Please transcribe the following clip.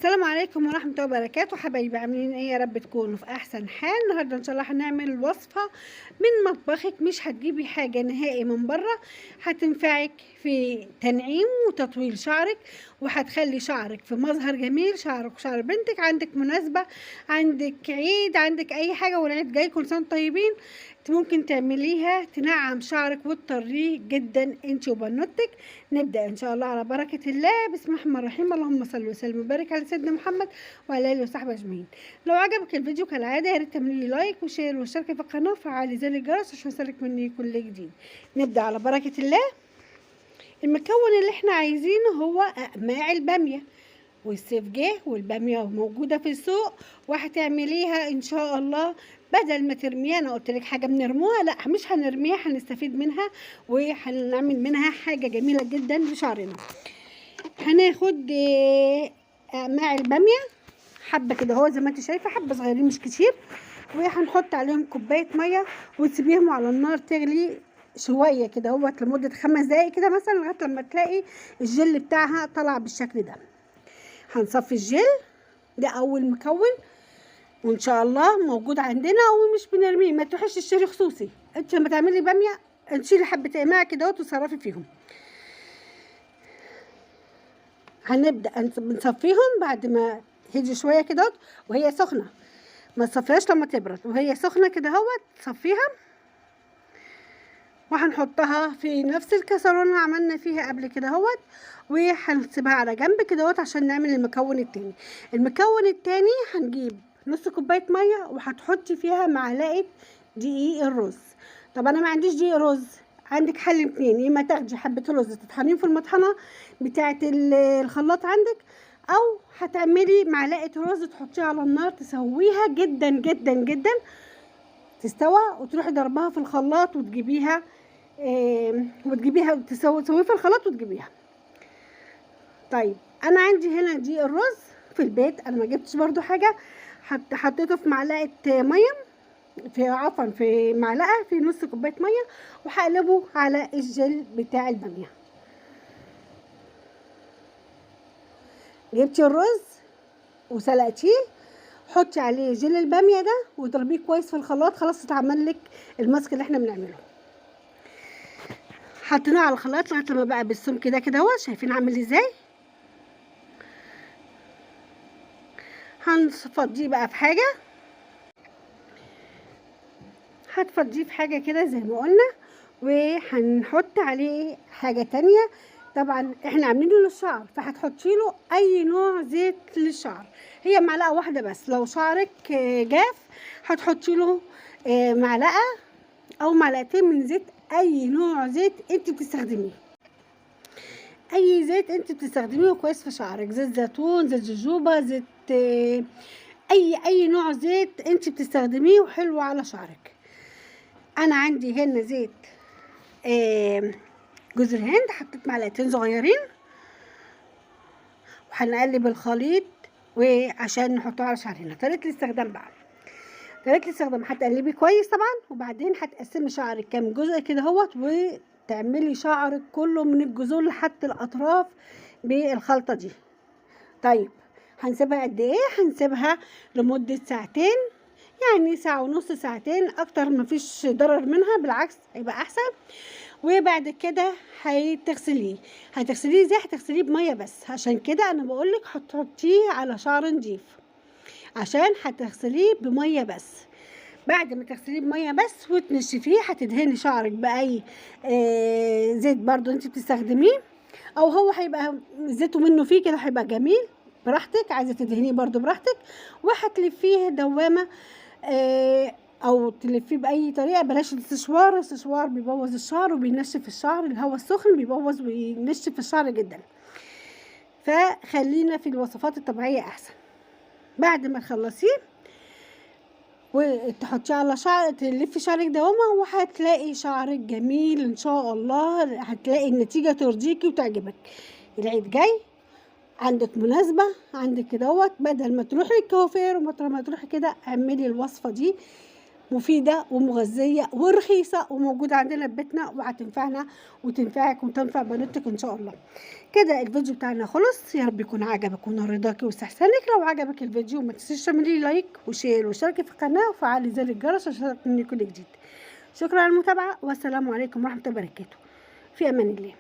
السلام عليكم ورحمة الله وبركاته. حبايبي عاملين ايه؟ يا رب تكونوا في احسن حال. النهارده ان شاء الله هنعمل وصفة من مطبخك، مش هتجيبي حاجة نهائي من بره، هتنفعك في تنعيم وتطويل شعرك، وهتخلي شعرك في مظهر جميل. شعرك وشعر بنتك، عندك مناسبة، عندك عيد، عندك اي حاجة والعيد جاي، كل سنة طيبين، ممكن تعمليها تنعم شعرك وتطريه جدا انت وبنوتك. نبدا ان شاء الله على بركه الله. بسم الله الرحمن الرحيم. اللهم صل وسلم وبارك على سيدنا محمد وعلى اله وصحبه اجمعين. لو عجبك الفيديو كالعاده يا ريت تعملي لي لايك وشير واشتركي في القناه وفعلي زر الجرس عشان يوصلك مني كل جديد. نبدا على بركه الله. المكون اللي احنا عايزينه هو اقماع الباميه، والصيف جه والباميه موجوده في السوق، وهتعمليها ان شاء الله. بدل ما ترميها، انا قلت لك حاجه بنرموها، لا مش هنرميها، هنستفيد منها وهنعمل منها حاجه جميله جدا لشعرنا. هناخد اقماع الباميه حبه كده اهو زي ما انت شايفه، حبه صغيرين مش كتير، وهنحط عليهم كوبايه ميه وتسيبيهم على النار تغلي شويه كده اهوت لمده 5 دقايق كده مثلا، لغايه لما تلاقي الجل بتاعها طلع بالشكل ده. هنصفي الجل ده اول مكون، وان شاء الله موجود عندنا ومش بنرميه. ما تروحيش تشتري خصوصي، انت لما تعملي باميه تشيلي حبه اقماع كده وتصرفي فيهم. هنبدا بنصفيهم بعد ما هدي شويه كده وهي سخنه، ما تصفيهاش لما تبرد، وهي سخنه كده اهوت تصفيها، وهنحطها في نفس الكسرونه عملنا فيها قبل كده اهوت، وهنسيبها على جنب كده اهوت عشان نعمل المكون التاني. المكون التاني هنجيب نص كوبايه ميه وهتحطي فيها معلقه دقيق الرز. طب انا ما عنديش دقيق رز، عندك حل اتنين: يا اما تاخدي حبه رز تطحنيهم في المطحنه بتاعه الخلاط عندك، او هتعملي معلقه رز تحطيها على النار تسويها جدا جدا جدا تستوى، وتروحي ضربها في الخلاط وتجيبيها تسويه في الخلاط وتجيبيها. طيب انا عندي هنا دي الرز في البيت، انا ما جبتش برضو حاجه، حطيته في معلقه ميه، في معلقه في نص كوبايه ميه، وهقلبه على الجل بتاع الباميه. جبتي الرز وسلقتيه، حطي عليه جل الباميه ده واضربيه كويس في الخلاط، خلاص اتعمل لك الماسك اللي احنا بنعمله. حطيناه على الخلاط لغايه لما بقى بالسمك ده كده اهو، شايفين عامل ازاي. هنفضيه بقى في حاجه، هتفضيه في حاجه كده زي ما قلنا، وهنحط عليه حاجه تانية. طبعا احنا عاملينه للشعر، فهتحطي له اي نوع زيت للشعر، هي معلقه واحده بس. لو شعرك جاف هتحطي له معلقه او معلقتين من زيت، اي نوع زيت انت بتستخدميه، اي زيت انت بتستخدميه كويس في شعرك، زيت زيتون، زيت جوجوبا، زيت اي نوع زيت انت بتستخدميه وحلو على شعرك. انا عندي هنا زيت جوز الهند، حطيت معلقتين صغيرين، وهنقلب الخليط وعشان نحطه على شعرنا. طريقه الاستخدام بقى، طريقه الاستخدام هتقلبي كويس طبعا، وبعدين هتقسمي شعرك كام جزء كده اهوت، وتعملي شعرك كله من الجذور لحد الاطراف بالخلطه دي. طيب هنسيبها قد ايه؟ هنسيبها لمده ساعتين، يعني ساعه ونص ساعتين، اكتر مفيش ضرر منها، بالعكس هيبقى احسن. وبعد كده هتغسليه ازاي؟ هتغسليه بميه بس، عشان كده انا بقولك هتحطيه على شعر نضيف، عشان هتغسليه بميه بس. بعد ما تغسليه بميه بس وتنشفيه، هتدهني شعرك باي زيت برضو انت بتستخدميه، او هو هيبقى زيته منه فيه كده، هيبقى جميل براحتك، عايزه تدهنيه برضو براحتك. وهتلفيه دوامه او تلفيه باي طريقه، بلاش السشوار بيبوظ الشعر وبينشف الشعر، الهواء السخن بيبوظ وينشف الشعر جدا، فخلينا في الوصفات الطبيعيه احسن. بعد ما تخلصيه وتحطيه على شعر، تلفي شعرك دوامه، وهتلاقي شعرك جميل ان شاء الله، هتلاقي النتيجه ترضيكي وتعجبك. العيد جاي، عندك مناسبه، عندك كدهوت، بدل ما تروحي الكوافير وما تروحي كده، اعملي الوصفه دي مفيدة ومغذية ورخيصة وموجودة عندنا في بيتنا، وهتنفعنا وتنفعك وتنفع بنوتك ان شاء الله. كده الفيديو بتاعنا خلص، يا رب يكون عجبك ونال رضاكي واستحسانك. لو عجبك الفيديو ما تنسيش تعملي لايك وشير وشاركي في القناة وفعلي زر الجرس عشان يوصلك مني كل جديد. شكرا على المتابعة، والسلام عليكم ورحمة الله وبركاته. في امان الله.